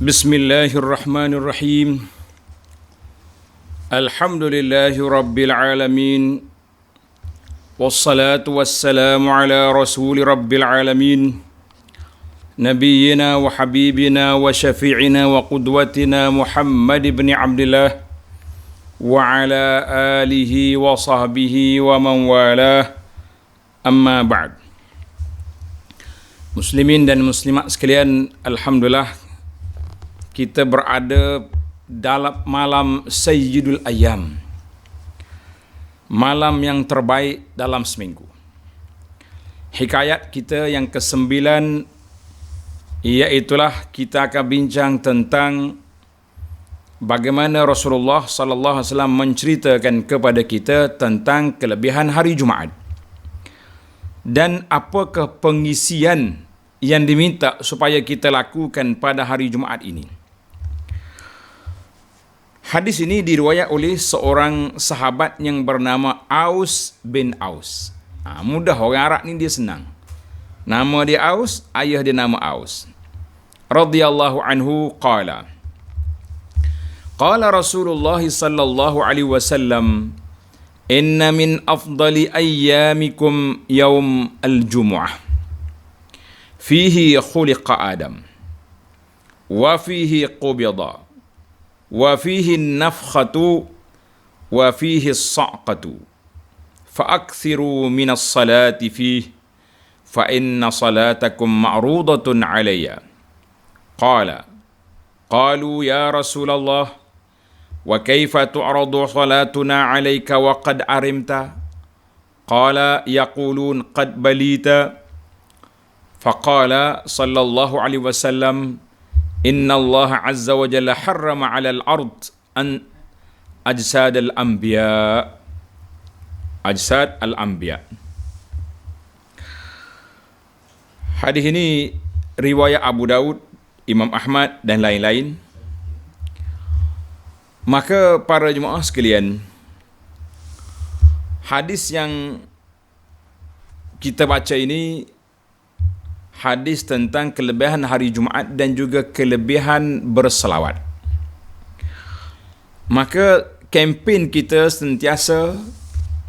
Bismillahirrahmanirrahim. Alhamdulillahi rabbil alamin. Wassalatu wassalamu ala rasuli rabbil alamin. Nabiyyina wa habibina wa syafi'ina wa qudwatina Muhammad ibn Abdullah wa ala alihi wa sahbihi wa man walah. Amma ba'd. Muslimin dan muslimat sekalian, alhamdulillah kita berada dalam malam Sayyidul Ayyam, malam yang terbaik dalam seminggu. Hikayat kita yang ke-9, iaitulah kita akan bincang tentang bagaimana Rasulullah sallallahu alaihi wasallam menceritakan kepada kita tentang kelebihan hari Jumaat dan apakah pengisian yang diminta supaya kita lakukan pada hari Jumaat ini. Hadis ini diriwayat oleh seorang sahabat yang bernama Aus bin Aus. Mudah, orang Arab ni dia senang. Nama dia Aus, ayah dia nama Aus. Radhiyallahu anhu qala. Qala Rasulullah sallallahu alaihi wasallam, "Inna min afdali ayyamikum yaum al-jumu'ah. Fihi khuliqa Adam. Wa fihi qubida. Wa fihi nafkhatu wa fihi as-sa'qatu fa'akthiru minas salati fihi fa inna salatakum ma'rudatun alayya." Qalu ya Rasulullah wa kaifa tu'radu salatuna alayka wa qad arimta? Qala yaqulun qad balita. Faqala sallallahu alaihi wasallam, Inna Allah azza wa jalla harrama ala al-ard an ajsad al-anbiya. Ajsad al-anbiya. Hadis ini riwayat Abu Daud, Imam Ahmad dan lain-lain. Maka para jemaah sekalian, hadis yang kita baca ini hadis tentang kelebihan hari Jumaat dan juga kelebihan berselawat. Maka kempen kita sentiasa,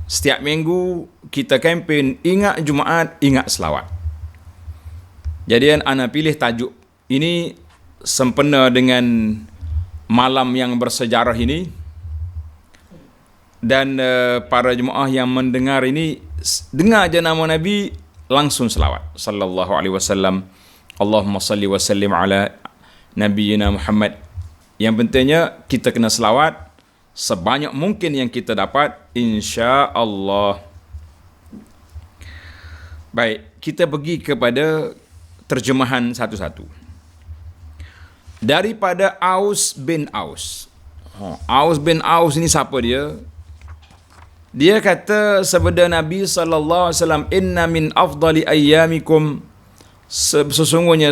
setiap minggu kita kempen ingat Jumaat, ingat selawat. Jadi ana pilih tajuk ini sempena dengan malam yang bersejarah ini. Dan para jemaah yang mendengar ini, dengar aja nama Nabi, langsung selawat sallallahu alaihi wasallam. Allahumma salli wa sallim ala nabiyyina Muhammad. Yang pentingnya kita kena selawat sebanyak mungkin yang kita dapat, insya-Allah. Baik, kita pergi kepada terjemahan satu-satu. Daripada Aus bin Aus. Aus bin Aus ini siapa dia? Dia kata sabda Nabi sallallahu alaihi wasallam, "Inna min afdali ayyamikum." Sesungguhnya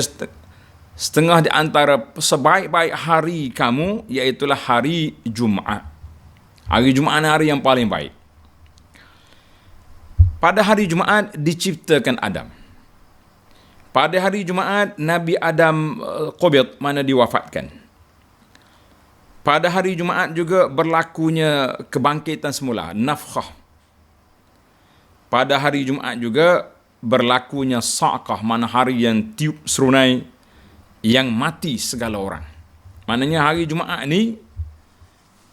setengah di antara sebaik-baik hari kamu iaitulah hari Jumaat. Hari Jumaat hari yang paling baik. Pada hari Jumaat diciptakan Adam. Pada hari Jumaat Nabi Adam qubid, mana diwafatkan. Pada hari Jumaat juga berlakunya kebangkitan semula, nafkhah. Pada hari Jumaat juga berlakunya sa'qah, mana hari yang tiup serunai, yang mati segala orang. Maknanya hari Jumaat ni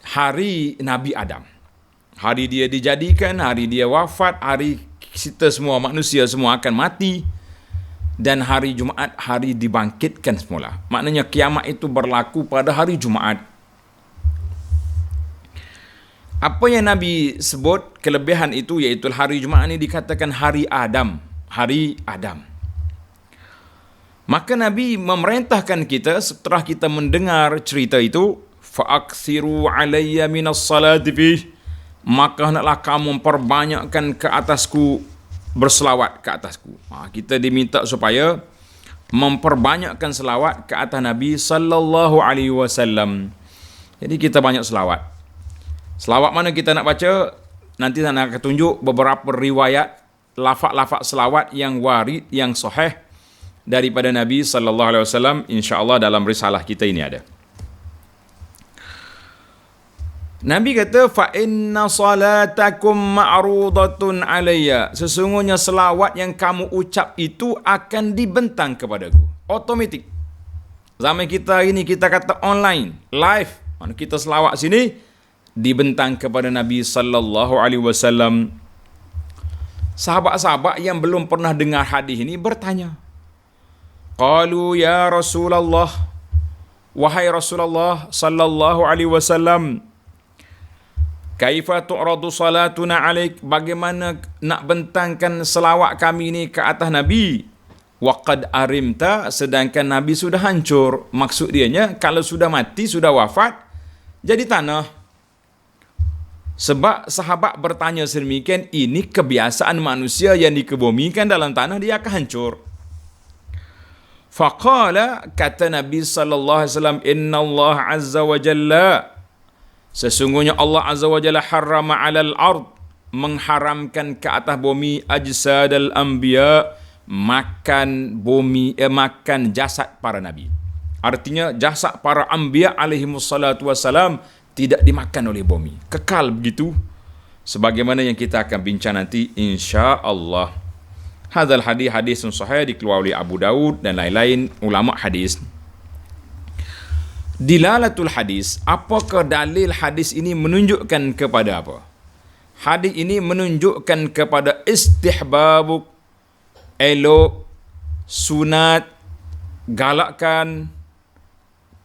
hari Nabi Adam. Hari dia dijadikan, hari dia wafat, hari kita semua manusia semua akan mati. Dan hari Jumaat hari dibangkitkan semula. Maknanya kiamat itu berlaku pada hari Jumaat. Apa yang Nabi sebut kelebihan itu, iaitu hari Jumaat ini dikatakan hari Adam. Hari Adam. Maka Nabi memerintahkan kita setelah kita mendengar cerita itu, fa'aksiru alayya minas salati fih, maka hendaklah kamu memperbanyakkan ke atasku, berselawat ke atasku. Kita diminta supaya memperbanyakkan selawat ke atas Nabi sallallahu alaihi wasallam. Jadi kita banyak selawat. Selawat mana kita nak baca, nanti saya akan tunjuk beberapa riwayat lafaz-lafaz selawat yang warid, yang sahih daripada Nabi sallallahu alaihi wasallam, insya-Allah dalam risalah kita ini ada. Nabi kata, fa inna salatakum ma'rudatun alayya. Sesungguhnya selawat yang kamu ucap itu akan dibentang kepadaku. Automatik. Zaman kita ini kita kata online, live. Mana kita selawat sini dibentang kepada Nabi sallallahu alaihi wasallam. Sahabat-sahabat yang belum pernah dengar hadis ini bertanya. Qalu ya Rasulullah, wahai Rasulullah sallallahu alaihi wasallam, kaifa tu'radu salatuna alaik, bagaimana nak bentangkan selawat kami ni ke atas Nabi? Waqad arimta, sedangkan Nabi sudah hancur. Maksud dianya, kalau sudah mati, sudah wafat, jadi tanah. Sebab sahabat bertanya sedemikian, ini kebiasaan manusia yang dikebumikan dalam tanah, dia akan hancur. Faqala, kata Nabi sallallahu alaihi wasallam, inna Allah azza wa jalla, sesungguhnya Allah azza wa jalla harrama 'alal ard, mengharamkan ke atas bumi ajsadal anbiya, makan bumi, makan jasad para nabi. Artinya jasad para anbiya alaihi wassalatu wassalam tidak dimakan oleh bumi, kekal begitu, sebagaimana yang kita akan bincang nanti insya-Allah. Hadzal hadis sahih dikeluarkan oleh Abu Daud dan lain-lain ulama hadis. Dilalatul hadis, apakah dalil hadis ini menunjukkan kepada apa? Hadis ini menunjukkan kepada istihbab, elok, sunat, galakkan,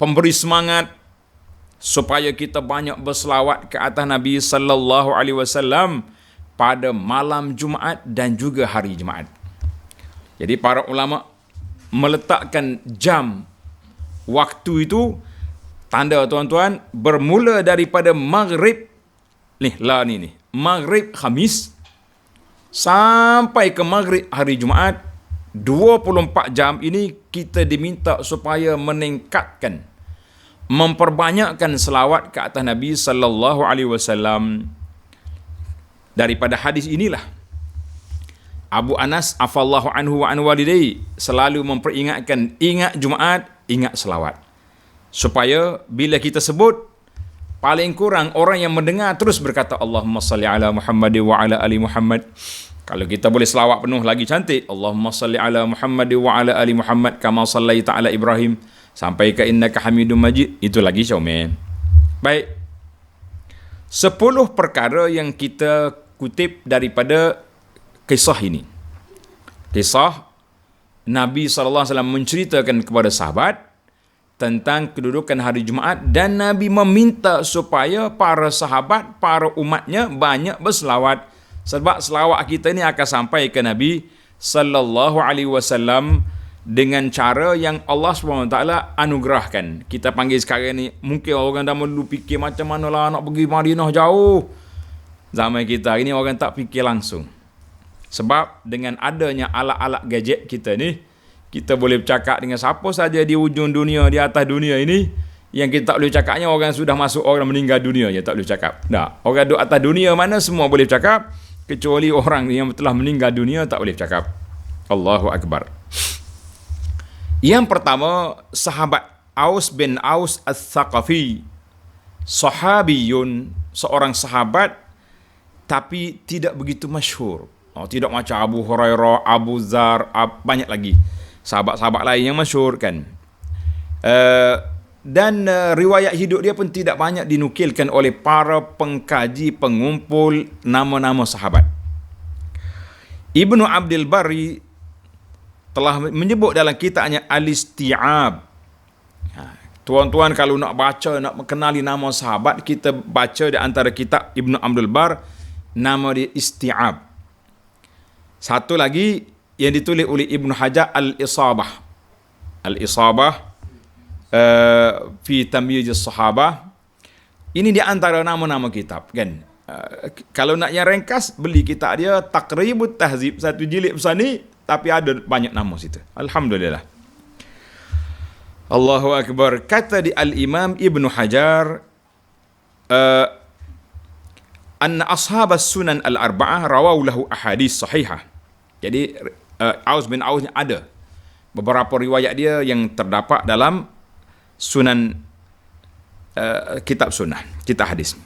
pemberi semangat supaya kita banyak berselawat ke atas Nabi sallallahu alaihi wasallam pada malam Jumaat dan juga hari Jumaat. Jadi para ulama meletakkan jam waktu itu, tanda tuan-tuan, bermula daripada maghrib maghrib Khamis sampai ke maghrib hari Jumaat. 24 jam ini kita diminta supaya meningkatkan, memperbanyakkan selawat ke atas Nabi sallallahu alaihi wasallam. Daripada hadis inilah Abu Anas afallahu anhu wa an walidayhi selalu memperingatkan, ingat Jumaat, ingat selawat. Supaya bila kita sebut, paling kurang orang yang mendengar terus berkata Allahumma salli ala Muhammad wa ala ali Muhammad. Kalau kita boleh selawat penuh lagi cantik. Allahumma salli ala Muhammad wa ala ali Muhammad kama sallaita ala Ibrahim sampai ke innaka Hamidum Majid, itu lagi comel. Baik. 10 perkara yang kita kutip daripada kisah ini. Kisah Nabi SAW menceritakan kepada sahabat tentang kedudukan hari Jumaat, dan Nabi meminta supaya para sahabat, para umatnya banyak berselawat. Sebab selawat kita ini akan sampai ke Nabi sallallahu alaihi wasallam dengan cara yang Allah SWT anugerahkan. Kita panggil sekarang ni, mungkin orang dah dulu fikir macam mana lah nak pergi Madinah jauh. Zaman kita ini orang tak fikir langsung. Sebab dengan adanya alat-alat gadget kita ni, kita boleh bercakap dengan siapa saja di ujung dunia, di atas dunia ini. Yang kita tak boleh cakapnya orang sudah masuk, orang meninggal dunia je tak boleh cakap. Tak. Orang duduk atas dunia mana semua boleh cakap, kecuali orang yang telah meninggal dunia tak boleh cakap. Allahu Akbar. Yang pertama, sahabat Aus bin Aus Al-Thaqafi, sahabiyun, seorang sahabat tapi tidak begitu masyhur. Tidak macam Abu Hurairah, Abu Dzar, banyak lagi sahabat-sahabat lain yang masyhur kan. Dan riwayat hidup dia pun tidak banyak dinukilkan oleh para pengkaji, pengumpul nama-nama sahabat. Ibnu Abdul Barri telah menyebut dalam kitabnya Al-Isti'ab. Tuan-tuan kalau nak baca, nak mengenali nama sahabat, kita baca di antara kitab Ibnu Abdul Bar, nama dia Isti'ab. Satu lagi yang ditulis oleh Ibnu Hajar, Al-Isabah. Al-Isabah fi Tamyiz as-Sahabah. Ini di antara nama-nama kitab kan. Kalau nak yang ringkas, beli kitab dia Taqribut Tahzib, satu jilid besar ni, tapi ada banyak nama situ. Alhamdulillah. Allahu Akbar. Kata di Al-Imam Ibnu Hajar, anna ashabas sunan al-arba'ah rawaw lahu ahadits sahihah. Jadi Aus bin Aus ada beberapa riwayat dia yang terdapat dalam sunan kitab sunnah, kitab hadis.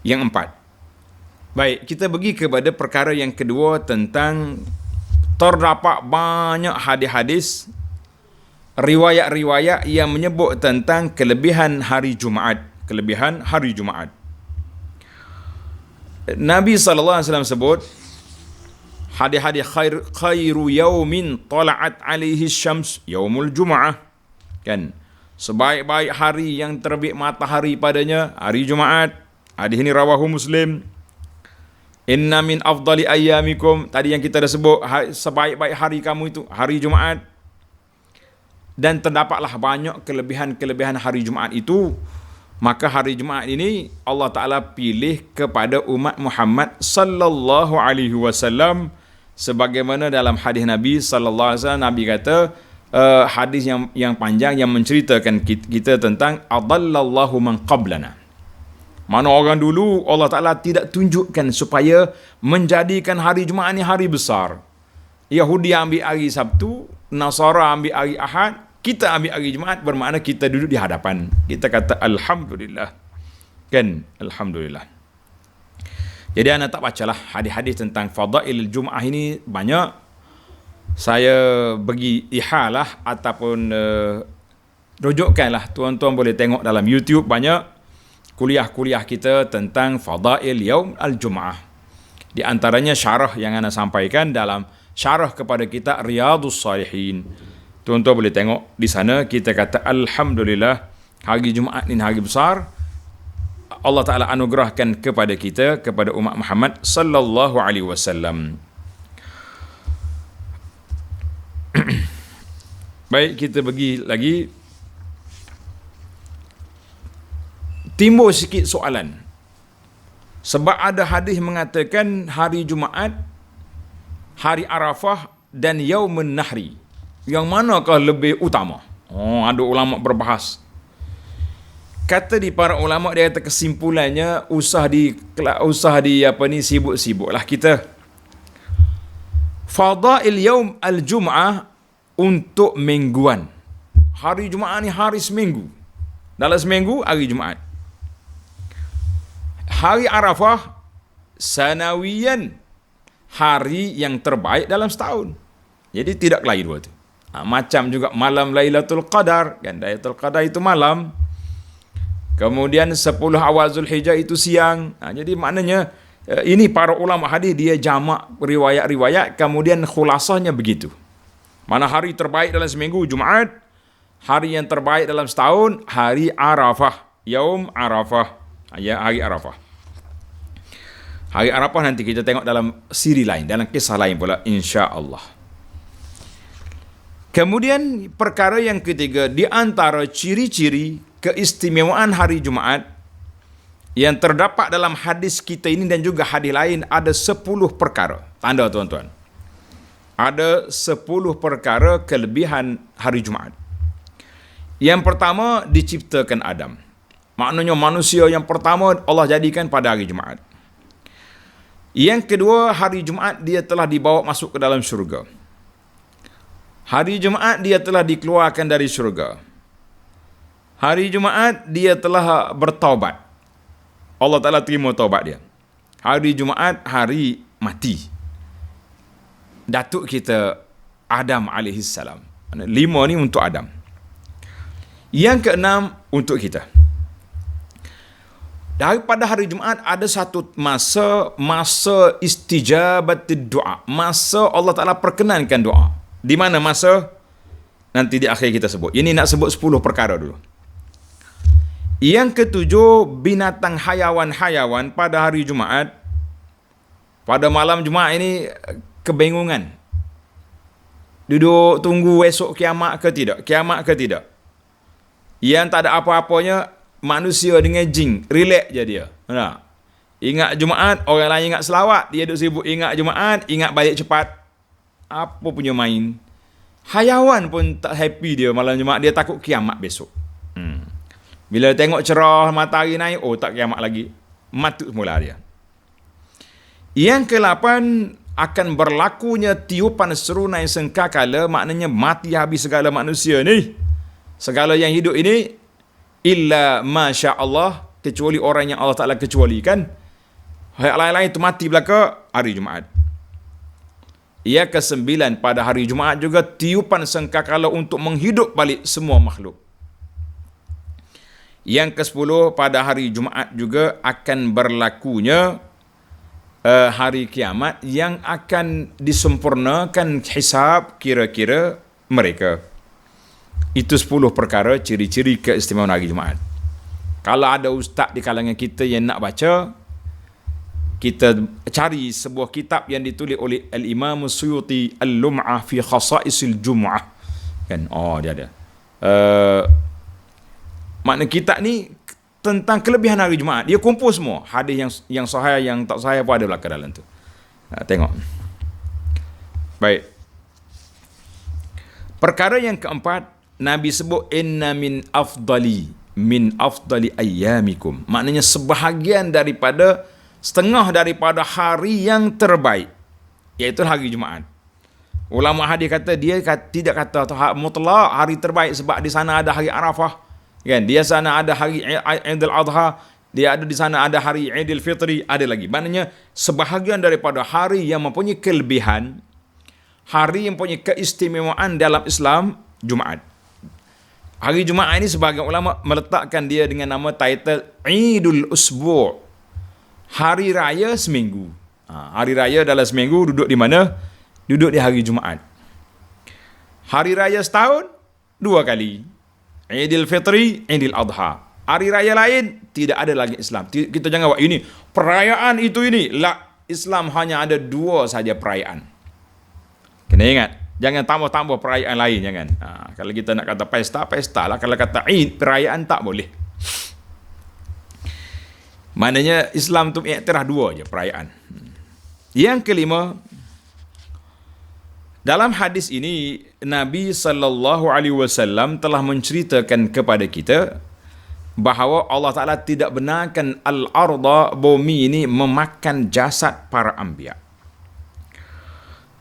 Yang 4. Baik, kita pergi kepada perkara yang kedua tentang terdapat banyak hadis-hadis, riwayat-riwayat yang menyebut tentang kelebihan hari Jumaat. Kelebihan hari Jumaat. Nabi SAW sebut, hadis-hadis khairu yaumin tala'at alaihi syams yaumul Jum'ah. Kan? Sebaik-baik hari yang terbit matahari padanya, hari Jumaat. Hadis ini rawahu Muslim. Inna min afdali ayyamikum, tadi yang kita dah sebut, sebaik-baik hari kamu itu hari Jumaat. Dan terdapatlah banyak kelebihan-kelebihan hari Jumaat itu. Maka hari Jumaat ini Allah Ta'ala pilih kepada umat Muhammad sallallahu alaihi wasallam, sebagaimana dalam hadis Nabi sallallahu alaihi wasallam, Nabi kata, hadis yang panjang yang menceritakan kita tentang adallallahu man qablana. Mana orang dulu Allah Ta'ala tidak tunjukkan supaya menjadikan hari Jumaat ni hari besar. Yahudi ambil hari Sabtu, Nasara ambil hari Ahad, kita ambil hari Jumaat, bermakna kita duduk di hadapan. Kita kata Alhamdulillah. Kan? Alhamdulillah. Jadi anda tak bacalah hadis-hadis tentang fadail Jumaat ini banyak. Saya bagi ihalah ataupun rujukkanlah, tuan-tuan boleh tengok dalam YouTube banyak kuliah-kuliah kita tentang fadail yaum al-Jum'ah. Di antaranya syarah yang anda sampaikan dalam syarah kepada kita Riyadhus Salihin. Tuan-tuan boleh tengok di sana, kita kata Alhamdulillah, hari Jumaat ini hari besar. Allah Ta'ala anugerahkan kepada kita, kepada umat Muhammad sallallahu alaihi wasallam. Baik, kita pergi lagi. Timbul sikit soalan. Sebab ada hadis mengatakan hari Jumaat, hari Arafah dan Yaumun Nahri, yang manakah lebih utama? Ada ulama berbahas. Kata di para ulama, dia kata kesimpulannya usah di sibuk-sibuklah kita. Fadail Yaum al-Jum'ah untuk mingguan. Hari Jumaat ni hari seminggu. Dalam seminggu hari Jumaat. Hari Arafah sanawiyan, hari yang terbaik dalam setahun. Jadi tidak lain dua tu. Macam juga malam Lailatul Qadar, kan? Lailatul Qadar itu malam. Kemudian 10 awal Zulhijjah itu siang. Jadi maknanya ini para ulama hadis dia jamak riwayat-riwayat, kemudian khulasahnya begitu. Mana hari terbaik dalam seminggu Jumaat, hari yang terbaik dalam setahun hari Arafah, Yaum Arafah. Hari Arafah. Hari Arafah nanti kita tengok dalam siri lain, dalam kisah lain pula, insya-Allah. Kemudian perkara yang ketiga, di antara ciri-ciri keistimewaan hari Jumaat yang terdapat dalam hadis kita ini dan juga hadis lain, ada 10 perkara. Tanda tuan-tuan. Ada 10 perkara kelebihan hari Jumaat. Yang pertama, diciptakan Adam. Maknanya manusia yang pertama Allah jadikan pada hari Jumaat. Yang kedua, hari Jumaat dia telah dibawa masuk ke dalam syurga. Hari Jumaat dia telah dikeluarkan dari syurga. Hari Jumaat dia telah bertaubat. Allah Ta'ala terima taubat dia. Hari Jumaat hari mati datuk kita Adam alaihissalam. 5 ni untuk Adam. Yang keenam untuk kita. Daripada hari Jumaat ada satu masa istijabatid doa. Masa Allah Ta'ala perkenankan doa. Di mana masa? Nanti di akhir kita sebut. Ini nak sebut 10 perkara dulu. Yang ketujuh, binatang hayawan-hayawan pada hari Jumaat, pada malam Jumaat ini kebingungan. Duduk tunggu esok kiamat ke tidak? Kiamat ke tidak? Yang tak ada apa-apanya, manusia dengan jin, relax je dia. Ingat Jumaat, orang lain ingat selawat, dia duduk sibuk ingat Jumaat, ingat balik cepat. Apa punya main? Hayawan pun tak happy dia malam Jumaat, dia takut kiamat besok. Bila tengok cerah matahari naik, tak kiamat lagi. Matut semula dia. Yang ke-8, akan berlakunya tiupan serunai sangkakala, maknanya mati habis segala manusia ni, segala yang hidup ini, illa masya Allah, kecuali orang yang Allah Ta'ala kecualikan. Lain-lain itu mati belaka hari Jumaat. Yang ke-9, pada hari Jumaat juga tiupan sangkakala untuk menghidup balik semua makhluk. Yang ke-10, pada hari Jumaat juga akan berlakunya hari kiamat yang akan disempurnakan hisab kira-kira mereka. Itu 10 perkara ciri-ciri keistimewaan hari Jumaat. Kalau ada ustaz di kalangan kita yang nak baca, kita cari sebuah kitab yang ditulis oleh Al-Imam Suyuti, Al-Lum'ah fi Khasa'isil Jum'ah. Kan? Oh, dia ada. Makna kitab ni tentang kelebihan hari Jumaat. Dia kumpul semua. Hadis yang sahih, yang tak sahih pun ada belakang dalam tu. Tengok. Baik. Perkara yang keempat, Nabi sebut inna min afdali ayyamikum. Maknanya sebahagian daripada, setengah daripada hari yang terbaik, iaitu hari Jumaat. Ulama hadis kata dia tidak kata mutlak hari terbaik sebab di sana ada hari Arafah, kan? Dia sana ada hari Aidil Adha, dia ada di sana ada hari Aidil Fitri, ada lagi. Maknanya sebahagian daripada hari yang mempunyai kelebihan, hari yang mempunyai keistimewaan dalam Islam, Jumaat. Hari Jumaat ini sebahagian ulama meletakkan dia dengan nama title Idul Usbu', hari raya seminggu. Hari raya dalam seminggu duduk di mana? Duduk di hari Jumaat. Hari raya setahun 2 kali. Aidil Fitri, Aidil Adha. Hari raya lain tidak ada lagi Islam. Kita jangan buat ini perayaan itu ini. Islam hanya ada 2 saja perayaan. Kena ingat, jangan tambah-tambah perayaan lain, jangan. Kalau kita nak kata pesta, pesta lah. Kalau kata Eid, perayaan tak boleh. Maknanya Islam tu iktiraf 2 je perayaan. Yang kelima, dalam hadis ini Nabi SAW telah menceritakan kepada kita bahawa Allah Ta'ala tidak benarkan al-arda, bumi ini, memakan jasad para anbiya.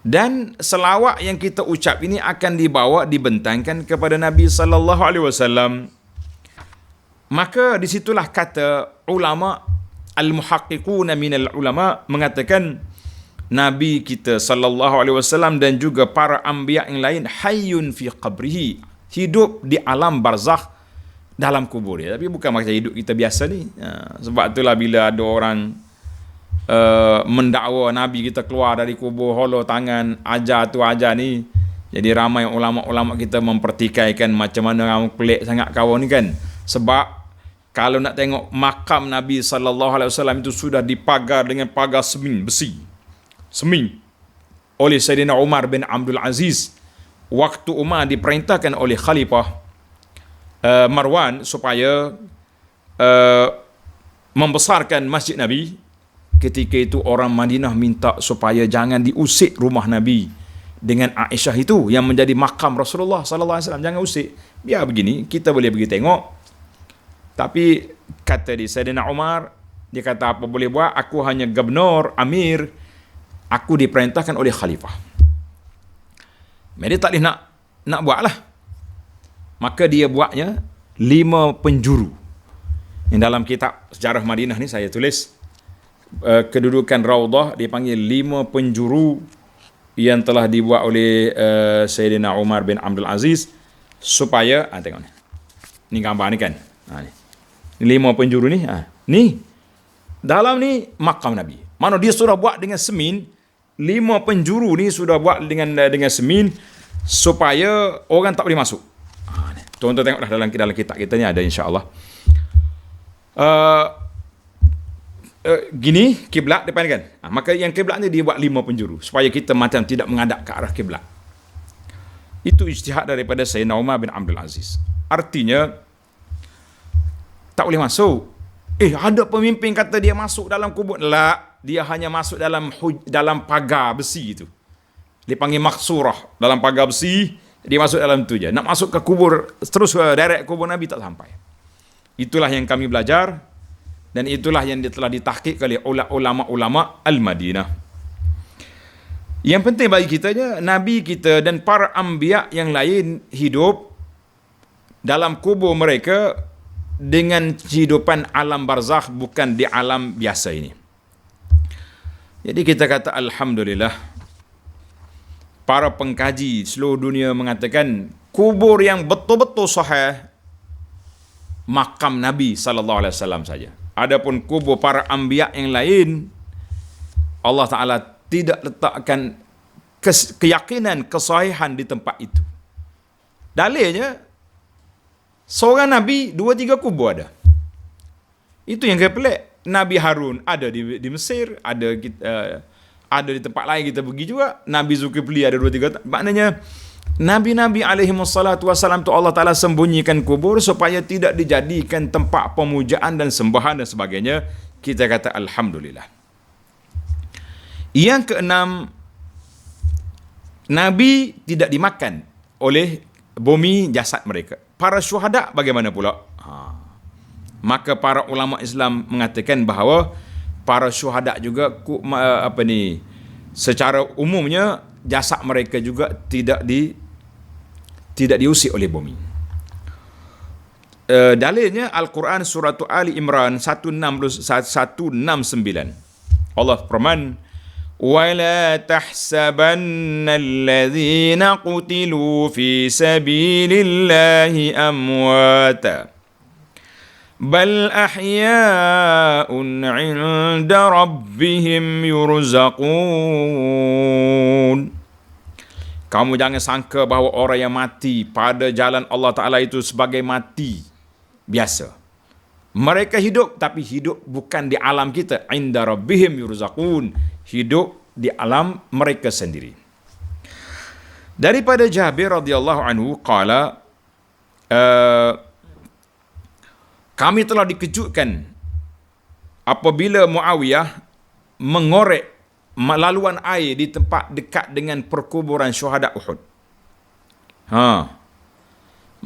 Dan selawat yang kita ucap ini akan dibawa, dibentangkan kepada Nabi SAW. Maka disitulah kata ulama, al-muhaqqiquna minal ulama mengatakan Nabi kita SAW dan juga para anbiya yang lain hayyun fi qabrihi, hidup di alam barzakh, dalam kubur dia. Tapi bukan macam hidup kita biasa ni. Sebab itulah bila ada orang mendakwa Nabi kita keluar dari kubur, holo tangan, ajar tu ajar ni, jadi ramai ulama-ulama kita mempertikaikan macam mana orang pelik sangat kawan ni kan. Sebab kalau nak tengok makam Nabi SAW itu sudah dipagar dengan pagar semin, besi. Semin. Oleh Sayyidina Umar bin Abdul Aziz. Waktu Umar diperintahkan oleh Khalifah Marwan supaya membesarkan Masjid Nabi. Ketika itu orang Madinah minta supaya jangan diusik rumah Nabi dengan Aisyah itu yang menjadi makam Rasulullah SAW. Jangan usik. Biar begini, kita boleh pergi tengok. Tapi kata di Sayyidina Umar, dia kata apa boleh buat, aku hanya gubernur, amir, aku diperintahkan oleh khalifah. Dia tak boleh nak buat lah. Maka dia buatnya 5 penjuru. Yang dalam kitab sejarah Madinah ni saya tulis, kedudukan Raudah dipanggil 5 penjuru yang telah dibuat oleh Sayyidina Umar bin Abdul Aziz supaya, tengok ni. Ni gambar ni kan. Ni. 5 penjuru ni, ni dalam ni makam Nabi. Mana dia sudah buat dengan semin, 5 penjuru ni sudah buat dengan semin supaya orang tak boleh masuk. Tuan-tuan tengoklah dalam kitab kita ni ada insya-Allah. Gini kiblat depan kan. Maka yang kiblat ni dia buat 5 penjuru supaya kita macam tidak menghadap ke arah kiblat. Itu ijtihad daripada Sayyidina Umar bin Abdul Aziz. Artinya tak boleh masuk. Ada pemimpin kata dia masuk dalam kubur. Dia hanya masuk dalam pagar besi itu. Dia panggil maksurah. Dalam pagar besi, dia masuk dalam tu je. Nak masuk ke kubur, terus direct kubur Nabi tak sampai. Itulah yang kami belajar. Dan itulah yang telah ditahqiq oleh ulama-ulama Al-Madinah. Yang penting bagi kita je, Nabi kita dan para anbiya yang lain hidup dalam kubur mereka dengan kehidupan alam barzakh, bukan di alam biasa ini. Jadi kita kata Alhamdulillah, para pengkaji seluruh dunia mengatakan kubur yang betul-betul sahih makam Nabi SAW saja. Adapun kubur para anbiya yang lain, Allah Ta'ala tidak letakkan keyakinan, kesahihan di tempat itu. Dalilnya, seorang Nabi, 2-3 kubur ada. Itu yang pelik. Nabi Harun ada di Mesir, ada di tempat lain kita pergi juga. Nabi Zulkifli ada 2-3. Maknanya, Nabi-Nabi alaihimussalatu tu Allah Ta'ala sembunyikan kubur supaya tidak dijadikan tempat pemujaan dan sembahan dan sebagainya. Kita kata Alhamdulillah. Yang keenam, Nabi tidak dimakan oleh bumi jasad mereka. Para syuhada bagaimana pula? Maka para ulama Islam mengatakan bahawa para syuhada juga secara umumnya jasad mereka juga tidak diusik oleh bumi. Dalilnya Al-Quran surah Ali Imran 169. Allah firman, وَلَا تَحْسَبَنَّ الَّذِينَ قُتِلُوا فِي سَبِيلِ اللَّهِ أَمْوَاتًا بَلْ أَحْيَاءٌ عِندَ رَبِّهِمْ يُرْزَقُونَ. Kamu jangan sangka bahawa orang yang mati pada jalan Allah Ta'ala itu sebagai mati biasa. Mereka hidup, tapi hidup bukan di alam kita. Inda rabbihim yurzaqun. Hidup di alam mereka sendiri. Daripada Jabir radhiyallahu anhu qala, kami telah dikejutkan apabila Muawiyah mengorek laluan air di tempat dekat dengan perkuburan syuhada Uhud.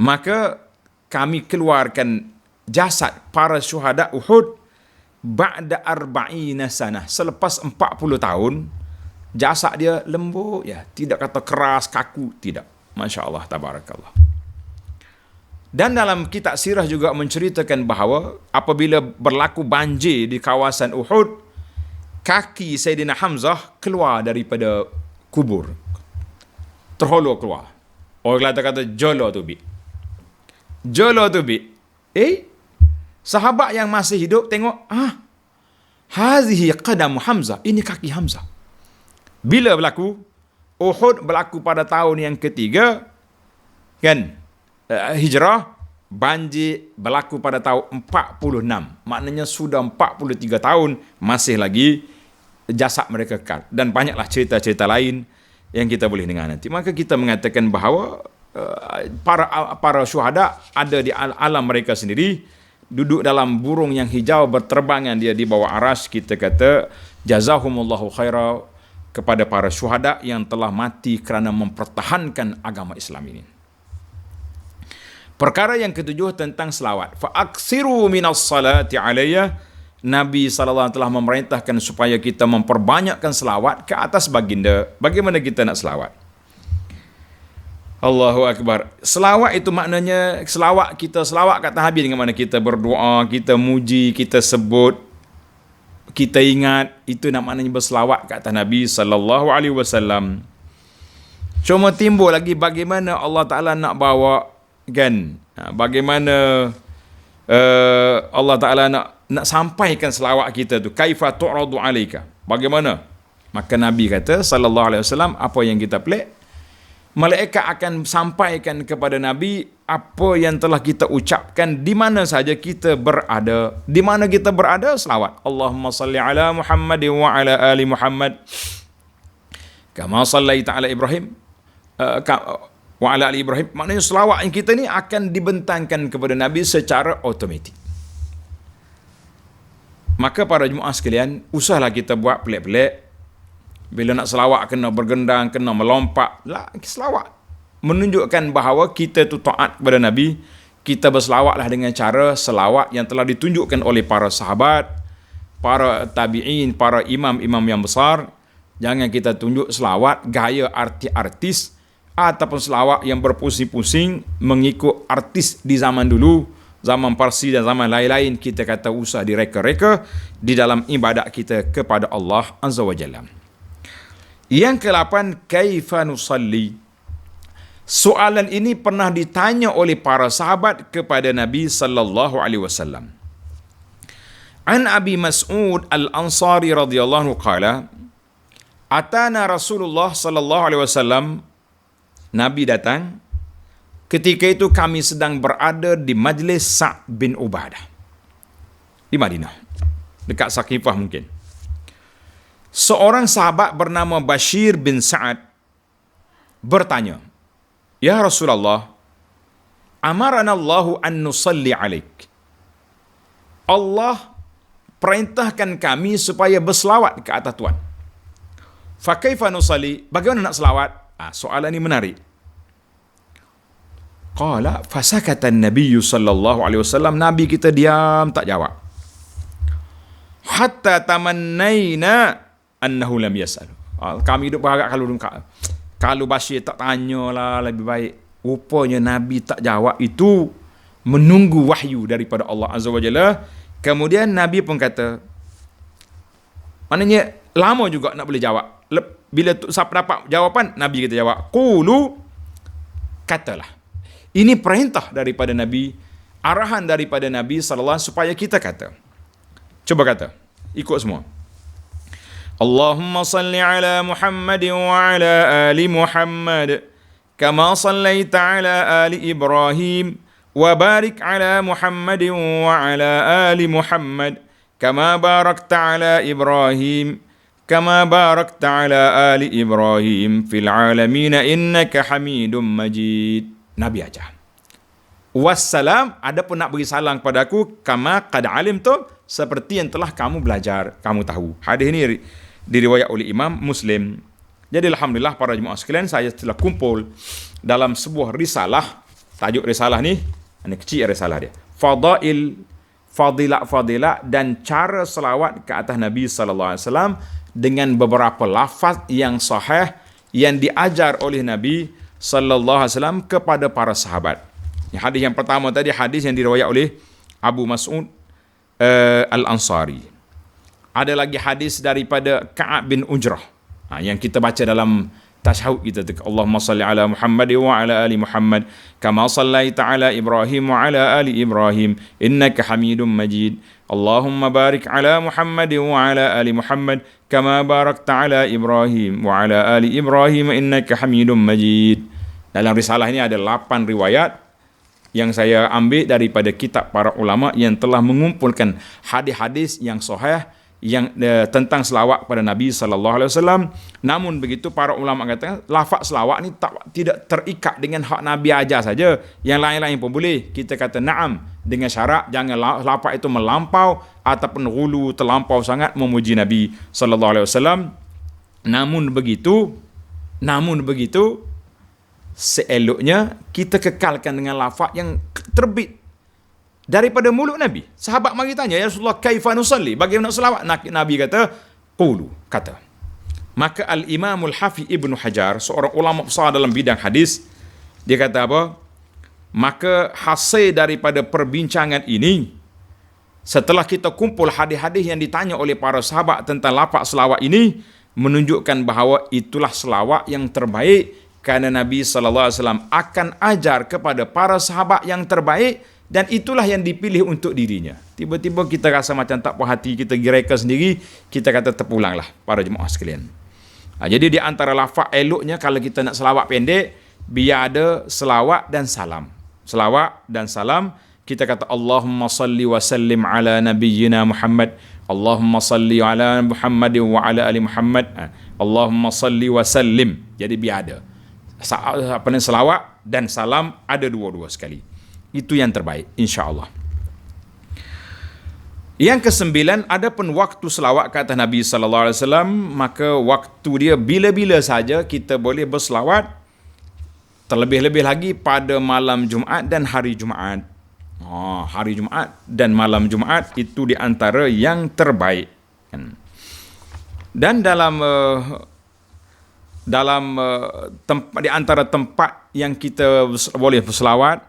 Maka kami keluarkan jasad para syuhada Uhud ba'da 40 sanah, selepas 40 tahun. Jasad dia lembut, ya, tidak kata keras, kaku, tidak. Masya Allah, tabarakallah. Dan dalam kitab sirah juga menceritakan bahawa apabila berlaku banjir di kawasan Uhud, kaki Sayyidina Hamzah keluar daripada kubur, terholor keluar. Orang kata jolo tu bi. Sahabat yang masih hidup tengok, hazihi qadamu Hamzah, ini kaki Hamzah. Bila berlaku? Uhud berlaku pada tahun yang ketiga, kan? Hijrah. Banjir berlaku pada tahun 46. Maknanya sudah 43 tahun masih lagi jasad mereka kekal. Dan banyaklah cerita-cerita lain yang kita boleh dengar nanti. Maka kita mengatakan bahawa para syuhada ada di alam mereka sendiri, duduk dalam burung yang hijau berterbangan dia di bawah aras. Kita kata jazahumullahu khaira kepada para syuhada yang telah mati kerana mempertahankan agama Islam ini. Perkara yang ketujuh tentang selawat. Fa'aksiru minas salati alayya. Nabi SAW telah memerintahkan supaya kita memperbanyakkan selawat ke atas baginda. Bagaimana kita nak selawat? Allahu Akbar. Selawat itu maknanya selawat kata Nabi dengan mana kita berdoa, kita muji, kita sebut, kita ingat. Itu maknanya berselawat kata Nabi SAW. Cuma timbul lagi bagaimana Allah Ta'ala nak bawa, kan, bagaimana Allah Ta'ala nak sampaikan selawat kita tu, kaifa tu'radu alaika, bagaimana? Maka Nabi kata SAW, apa yang kita pelik, malaikat akan sampaikan kepada Nabi apa yang telah kita ucapkan di mana saja kita berada. Di mana kita berada, selawat. Allahumma salli ala Muhammad wa ala ali Muhammad kama sallaita ala Ibrahim wa ala ali Ibrahim. Maknanya selawat yang kita ni akan dibentangkan kepada Nabi secara automatik. Maka para jemaah sekalian, usahlah kita buat pelik-pelik. Bila nak selawat kena bergendang, kena melompat. Lah, selawat menunjukkan bahawa kita tu taat kepada Nabi. Kita berselawatlah dengan cara selawat yang telah ditunjukkan oleh para sahabat, para tabi'in, para imam-imam yang besar. Jangan kita tunjuk selawat gaya artis ataupun selawat yang berpusing-pusing mengikut artis di zaman dulu, zaman Parsi dan zaman lain-lain. Kita kata usah direka-reka di dalam ibadat kita kepada Allah Azza wa Jalla. Yang ke-8, kaifa nusalli. Soalan ini pernah ditanya oleh para sahabat kepada Nabi sallallahu alaihi wasallam. An Abi Mas'ud Al-Ansari radhiyallahu anhu qala, atana Rasulullah sallallahu alaihi wasallam, Nabi datang ketika itu kami sedang berada di majlis Sa'd bin Ubadah di Madinah, dekat Saqifah mungkin. Seorang sahabat bernama Bashir bin Sa'ad bertanya, "Ya Rasulullah, amarana Allahu an nusalli alaik." Allah perintahkan kami supaya berselawat ke atas Tuhan. Fa kaifa nusalli? Bagaimana nak selawat? Soalan ini menarik. Qala fasakata an-nabiy sallallahu alaihi wasallam, Nabi kita diam tak jawab. Hatta tamannaina annahu lam yas'al. Kami duk berharap kalau Bashir tak tanyalah lebih baik. Rupanya Nabi tak jawab itu menunggu wahyu daripada Allah Azza wa Jalla. Kemudian Nabi pun kata, maknanya lama juga nak boleh jawab. Bila siapa dapat jawapan, Nabi kita jawab, qulu, katalah. Ini perintah daripada Nabi, arahan daripada Nabi sallallahu supaya kita kata. Cuba kata, ikut semua. Allahumma salli ala Muhammad wa ala ali Muhammad kama sallaita ala ali Ibrahim wa barik ala Muhammad wa ala ali Muhammad kama barakta ala Ibrahim kama barakta ala ali Ibrahim fil alamin innaka Hamidum Majid. Nabi ajar. Wassalam, adapun nak beri salam kepada aku, kama qad alimtum, seperti yang telah kamu belajar, kamu tahu. Hadis ini diriwayat oleh Imam Muslim. Jadi alhamdulillah para jemaah sekalian, saya telah kumpul dalam sebuah risalah. Tajuk risalah ni, ini kecil risalah dia. Fadilah dan cara selawat ke atas Nabi sallallahu alaihi wasallam dengan beberapa lafaz yang sahih yang diajar oleh Nabi sallallahu alaihi wasallam kepada para sahabat. Hadis yang pertama tadi hadis yang diriwayat oleh Abu Mas'ud Al-Ansari. Ada lagi hadis daripada Ka'ab bin Ujrah yang kita baca dalam tasyahud kita, Allahumma salli ala Muhammad wa ala ali Muhammad kama sallaita ala Ibrahim wa ala ali Ibrahim innaka Hamidum Majid. Allahumma barik ala Muhammad wa ala ali Muhammad kama barakta ala Ibrahim wa ala ali Ibrahim innaka Hamidum Majid. Dalam risalah ini ada 8 riwayat yang saya ambil daripada kitab para ulama yang telah mengumpulkan hadis-hadis yang sahih yang tentang selawat pada Nabi sallallahu alaihi wasallam. Namun begitu para ulama kata lafaz selawat ni tidak terikat dengan hak Nabi ajar saja, yang lain-lain pun boleh. Kita kata na'am dengan syarat jangan lafaz itu melampau ataupun ghulu terlampau sangat memuji Nabi sallallahu alaihi wasallam. Namun begitu seeloknya kita kekalkan dengan lafaz yang terbit daripada mulut Nabi. Sahabat mari tanya, ya Rasulullah, kaifa nusalli? Bagaimana selawat? Nabi kata, qulu, kata. Maka Al-Imamul Hafiz Ibnu Hajar, seorang ulama besar dalam bidang hadis, dia kata apa? Maka hasil daripada perbincangan ini, setelah kita kumpul hadis-hadis yang ditanya oleh para sahabat tentang lafaz selawat ini, menunjukkan bahawa itulah selawat yang terbaik, kerana Nabi SAW akan ajar kepada para sahabat yang terbaik dan itulah yang dipilih untuk dirinya. Tiba-tiba kita rasa macam tak puas hati, kita gireka sendiri, kita kata terpulanglah para jemaah sekalian. Jadi di antara lafaz eloknya kalau kita nak selawat pendek, biar ada selawat dan salam. Selawat dan salam, kita kata Allahumma salli wa sallim ala nabiyyina Muhammad, Allahumma salli ala Muhammad wa ala ali Muhammad, Allahumma salli wa sallim. Jadi biar ada selawat dan salam ada dua-dua sekali. Itu yang terbaik insya-Allah. Yang ke-9, adapun waktu selawat ke atas Nabi sallallahu alaihi wasallam, maka waktu dia bila-bila saja kita boleh berselawat, terlebih-lebih lagi pada malam Jumaat dan hari Jumaat. Hari Jumaat dan malam Jumaat itu di antara yang terbaik. Dan di antara tempat yang kita boleh berselawat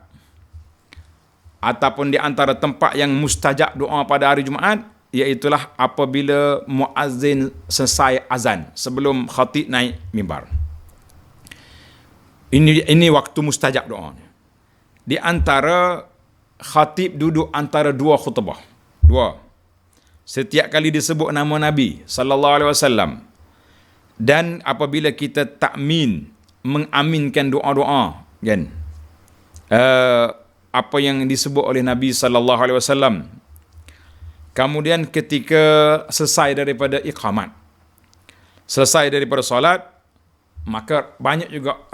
ataupun di antara tempat yang mustajab doa pada hari Jumaat, iaitulah apabila muazzin selesai azan sebelum khatib naik mimbar. Ini waktu mustajab doa. Di antara khatib duduk antara dua khutbah. Setiap kali disebut nama Nabi sallallahu alaihi wasallam, dan apabila kita takmin, mengaminkan doa-doa, kan? Apa yang disebut oleh Nabi sallallahu alaihi wasallam. Kemudian ketika selesai daripada iqamat, selesai daripada solat, maka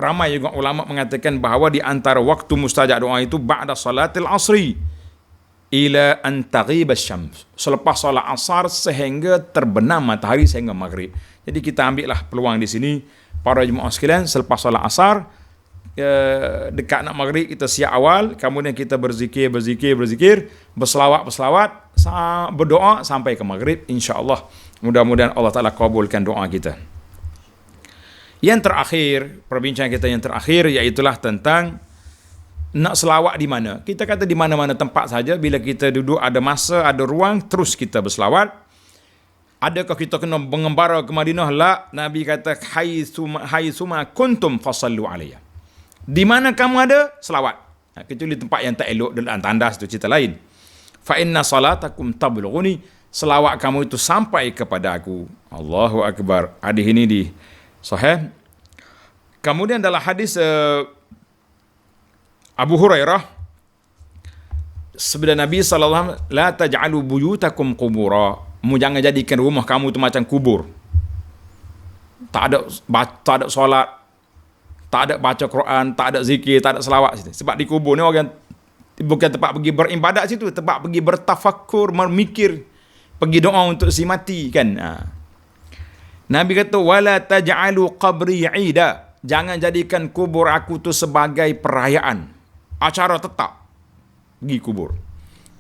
ramai juga ulama mengatakan bahawa di antara waktu mustajab doa itu ba'da salatil asri ila an taghiba syams, selepas solat asar sehingga terbenam matahari sehingga maghrib. Jadi kita ambillah peluang di sini para jemaah sekalian, selepas solat asar dekat nak maghrib kita siap awal, kemudian kita berzikir, berselawat, berdoa sampai ke maghrib, insya-Allah. Mudah-mudahan Allah Taala kabulkan doa kita. Yang terakhir, perbincangan kita yang terakhir iaitulah tentang nak selawat di mana. Kita kata di mana-mana tempat saja, bila kita duduk ada masa, ada ruang, terus kita berselawat. Adakah kita kena mengembara ke Madinah? La, Nabi kata haitsuma kuntum fasallu alayya. Di mana kamu ada, selawat. Kecuali tempat yang tak elok dalam tandas, itu cerita lain. Fa inna salatakum tablughuni, selawat kamu itu sampai kepada aku. Allahu akbar. Hadis ini di sahih. Kemudian dalam hadis Abu Hurairah, sabda Nabi sallallahu alaihi wasallam, la taj'alu buyutakum qubura, jangan jadikan rumah kamu tu macam kubur. Tak ada solat, tak ada baca Quran, tak ada zikir, tak ada selawat situ. Sebab di kubur ni orang bukan tempat pergi beribadat situ, tempat pergi bertafakkur, memikir, pergi doa untuk si mati, kan. Nabi kata wala taj'alu qabri 'ida, jangan jadikan kubur aku tu sebagai perayaan, acara tetap pergi kubur.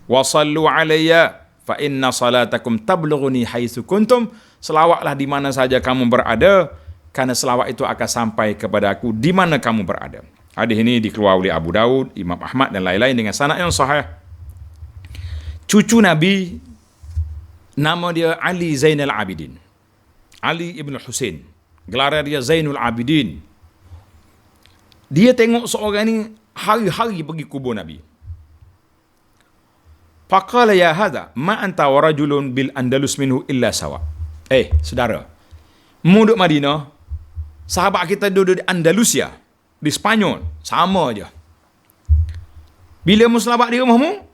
Wa sallu alayya fa inna salatakum tablughuni haitsu kuntum, selawatlah di mana saja kamu berada, kerana selawat itu akan sampai kepada aku di mana kamu berada. Hadis ini dikeluarkan oleh Abu Daud, Imam Ahmad dan lain-lain dengan sanad yang sahih. Cucu Nabi nama dia Ali Zainal Abidin, Ali ibn Husain, gelar dia Zainul Abidin. Dia tengok seorang ni hari-hari pergi kubur Nabi. Faqala ya hadha ma anta wa rajulun bil Andalus minhu illa sawa. Saudara, duduk Madinah, sahabat kita duduk di Andalusia, di Spanyol, sama aja. Bila mu selawat di rumahmu,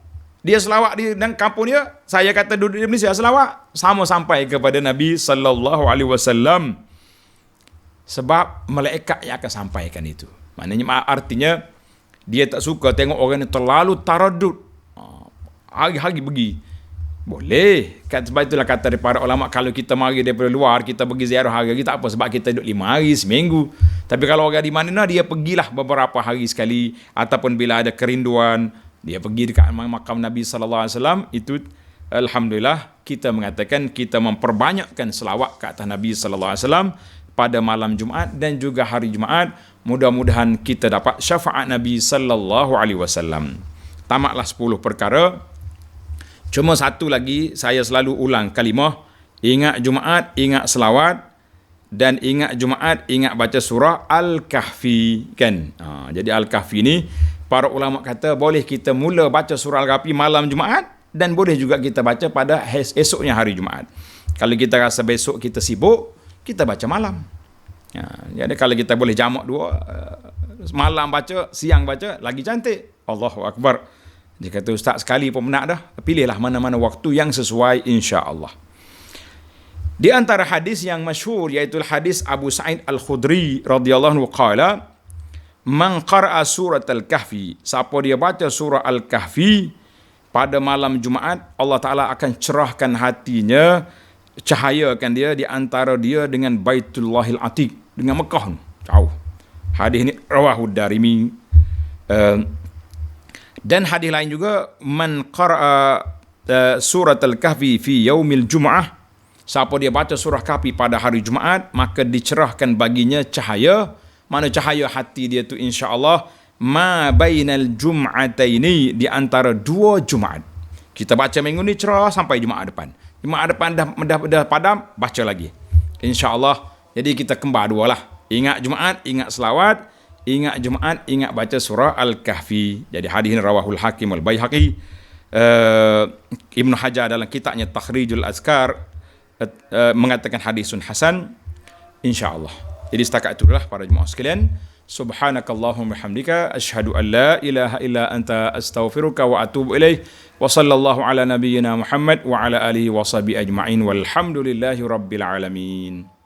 dia selawat di dan kampung dia, saya kata duduk di Malaysia selawat, sama sampai kepada Nabi sallallahu alaihi wasallam. Sebab malaikat yang akan sampaikan itu. Maknanya artinya dia tak suka tengok orang yang terlalu taradud, hari-hari pergi. Boleh. Sebab itulah kata daripada ulama, kalau kita mari daripada luar, kita pergi ziarah hari-hari, tak apa, sebab kita duduk 5 hari, seminggu. Tapi kalau orang di mana dia pergilah beberapa hari sekali, ataupun bila ada kerinduan, dia pergi dekat makam Nabi sallallahu alaihi wasallam. Itu alhamdulillah kita mengatakan kita memperbanyakkan selawat ke atas Nabi sallallahu alaihi wasallam pada malam Jumaat dan juga hari Jumaat. Mudah-mudahan kita dapat syafaat Nabi sallallahu alaihi wasallam. Tamatlah 10 perkara. Cuma satu lagi saya selalu ulang kalimah, ingat Jumaat, ingat selawat, dan ingat Jumaat, ingat baca surah Al-Kahfi, kan. Jadi Al-Kahfi ni para ulama kata boleh kita mula baca surah Al-Kahfi malam Jumaat, dan boleh juga kita baca pada esoknya hari Jumaat. Kalau kita rasa besok kita sibuk, kita baca malam. Jadi kalau kita boleh jamak dua, malam baca, siang baca, lagi cantik. Allahu Akbar. Dia kata ustaz sekali pun nak dah, pilihlah mana-mana waktu yang sesuai, insya-Allah. Di antara hadis yang masyhur iaitu hadis Abu Sa'id Al-Khudri radhiyallahu anhu qala, man qara'a surat Al-Kahfi, siapa dia baca surah Al-Kahfi pada malam Jumaat, Allah Taala akan cerahkan hatinya, cahayakan dia di antara dia dengan Baitullahil Atiq, dengan Mekah. Jauh. Hadis ini rawahu Darimi. Dan hadis lain juga, man qara'a surat Al-Kahfi fi yaumil Jum'ah, Siapa dia baca surah Kahfi pada hari Jumaat, maka dicerahkan baginya cahaya. Mana cahaya hati dia tu insya-Allah ma bainal jum'ataini, di antara dua Jumaat. Kita baca minggu ni cerah sampai Jumaat depan. Jumaat depan dah padam, baca lagi. Insya-Allah. Jadi kita kembar dua lah. Ingat Jumaat, ingat selawat. Ingat Jumaat, ingat baca surah Al-Kahfi. Jadi hadis ini rawahul Hakim al-Baihaqi. Ibn Hajar dalam kitabnya Takhrijul Azkar mengatakan hadisun hasan, insya-Allah. Jadi setakat itulah para jemaah sekalian. Subhanakallahumma hamdika asyhadu an la ilaha illa anta astaghfiruka wa atubu ilaih. Wa sallallahu ala nabiyyina Muhammad wa ala alihi wa sahbihi ajma'in walhamdulillahi rabbil alamin.